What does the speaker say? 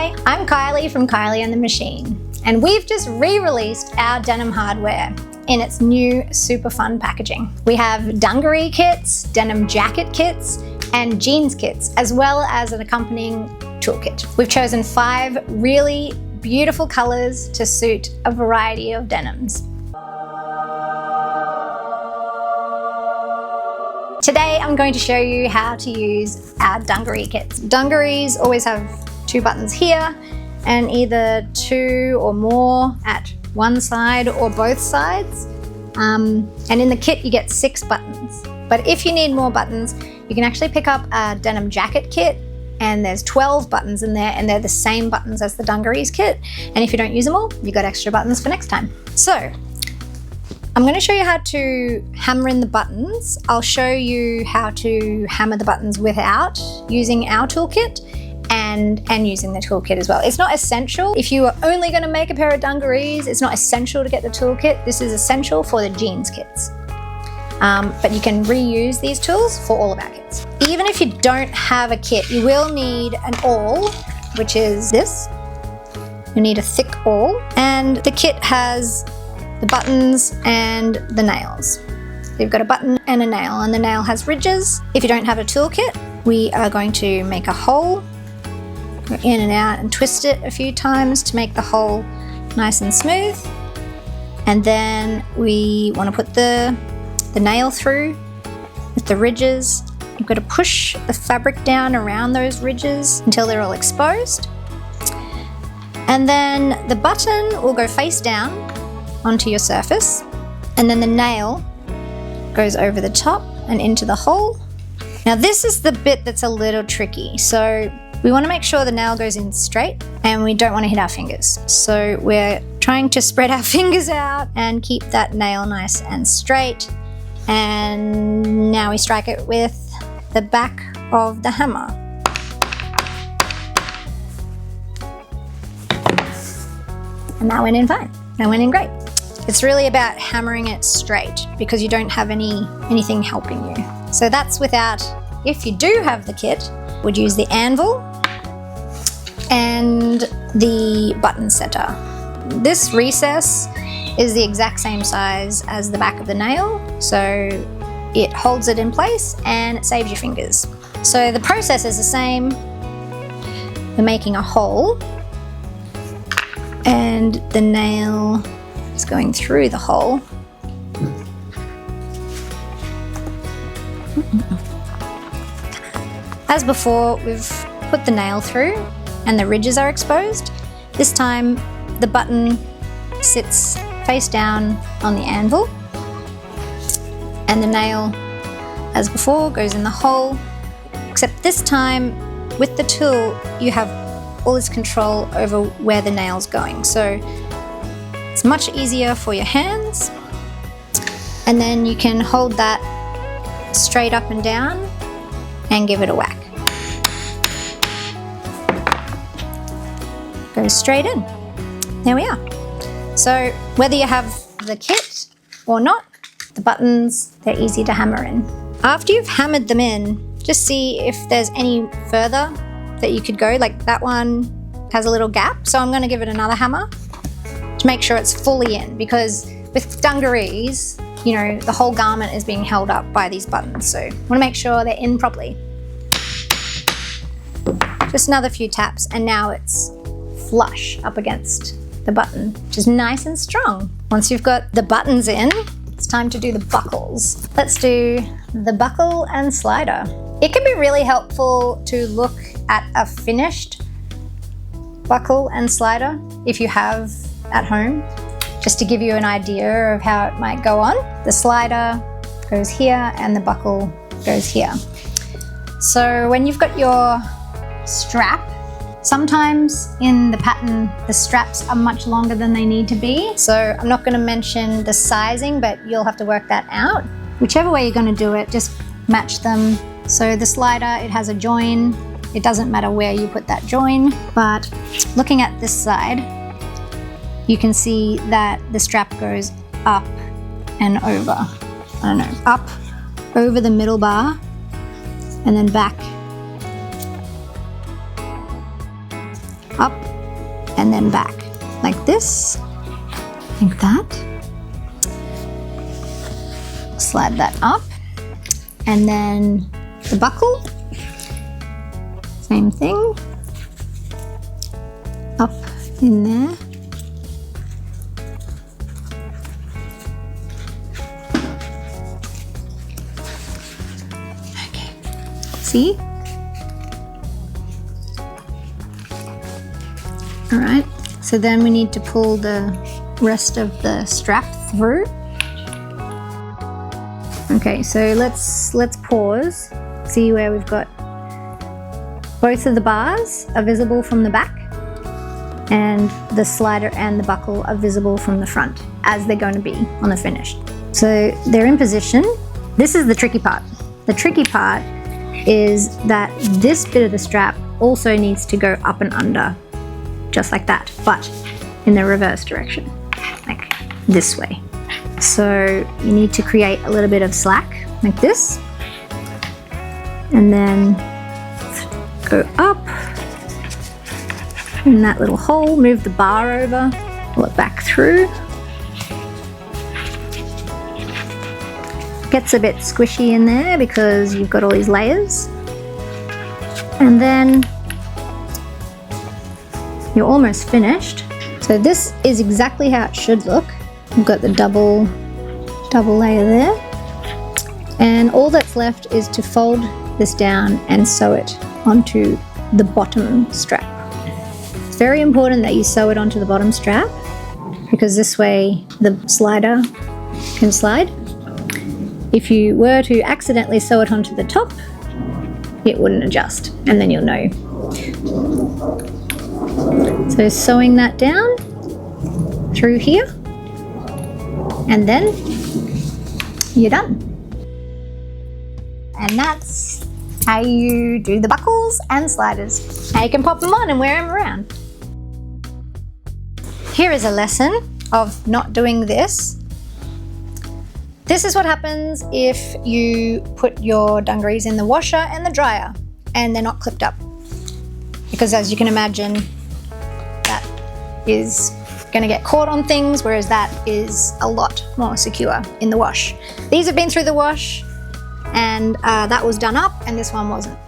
Hi, I'm Kylie from Kylie and the Machine, and we've just re-released our denim hardware in its new super fun packaging. We have dungaree kits, denim jacket kits, and jeans kits, as well as an accompanying toolkit. We've chosen 5 really beautiful colors to suit a variety of denims. Today I'm going to show you how to use our dungaree kits. Dungarees always have 2 buttons here and either 2 or more at one side or both sides. And in the kit you get 6 buttons. But if you need more buttons, you can actually pick up a denim jacket kit, and there's 12 buttons in there, and they're the same buttons as the dungarees kit. And if you don't use them all, you've got extra buttons for next time. So I'm going to show you how to hammer in the buttons. I'll show you how to hammer the buttons without using our toolkit and using the toolkit as well. It's not essential. If you are only going to make a pair of dungarees, it's not essential to get the toolkit. This is essential for the jeans kits. But you can reuse these tools for all of our kits. Even if you don't have a kit, you will need an awl, which is this. You need a thick awl, and the kit has the buttons and the nails. You've got a button and a nail, and the nail has ridges. If you don't have a toolkit, we are going to make a hole, go in and out and twist it a few times to make the hole nice and smooth. And then we want to put the nail through with the ridges. You've got to push the fabric down around those ridges until they're all exposed. And then the button will go face down onto your surface, and then the nail goes over the top and into the hole. Now this is the bit that's a little tricky. So we want to make sure the nail goes in straight, and we don't want to hit our fingers. So we're trying to spread our fingers out and keep that nail nice and straight. And now we strike it with the back of the hammer. And that went in fine. That went in great. It's really about hammering it straight because you don't have anything helping you. So that's without. If you do have the kit, would use the anvil and the button setter. This recess is the exact same size as the back of the nail, so it holds it in place and it saves your fingers. So the process is the same. We're making a hole, and the nail is going through the hole. As before, we've put the nail through and the ridges are exposed. This time the button sits face down on the anvil, and the nail, as before, goes in the hole, except this time with the tool you have all this control over where the nail's going, so it's much easier for your hands. And then you can hold that straight up and down and give it a whack. Goes straight in. There we are. So whether you have the kit or not, the buttons, they're easy to hammer in. After you've hammered them in, just see if there's any further that you could go. Like that one has a little gap, so I'm going to give it another hammer to make sure it's fully in, because with dungarees, you know, the whole garment is being held up by these buttons, so I want to make sure they're in properly. Just another few taps, and now it's flush up against the button, which is nice and strong. Once you've got the buttons in, it's time to do the buckles. Let's do the buckle and slider. It can be really helpful to look at a finished buckle and slider if you have at home, just to give you an idea of how it might go on. The slider goes here and the buckle goes here. So when you've got your strap, sometimes in the pattern, the straps are much longer than they need to be. So I'm not going to mention the sizing, but you'll have to work that out. Whichever way you're going to do it, just match them. So the slider, it has a join. It doesn't matter where you put that join, but looking at this side, you can see that the strap goes up and over. I don't know, up over the middle bar and then back up and then back, like this, like that. Slide that up, and then the buckle, same thing, up in there. Okay, see? All right, so then we need to pull the rest of the strap through. Okay, so let's pause, see where we've got both of the bars are visible from the back and the slider and the buckle are visible from the front as they're going to be on the finish. So they're in position. This is the tricky part. The tricky part is that this bit of the strap also needs to go up and under, just like that, but in the reverse direction, like this way. So you need to create a little bit of slack like this, and then go up in that little hole, move the bar over, pull it back through. Gets a bit squishy in there because you've got all these layers. And then you're almost finished. So this is exactly how it should look. We've got the double layer there. And all that's left is to fold this down and sew it onto the bottom strap. It's very important that you sew it onto the bottom strap because this way the slider can slide. If you were to accidentally sew it onto the top, it wouldn't adjust, and then you'll know. So sewing that down through here, and then you're done. And that's how you do the buckles and sliders. Now you can pop them on and wear them around. Here is a lesson of not doing this. This is what happens if you put your dungarees in the washer and the dryer and they're not clipped up. Because as you can imagine, that is going to get caught on things, whereas that is a lot more secure in the wash. These have been through the wash and that was done up and this one wasn't.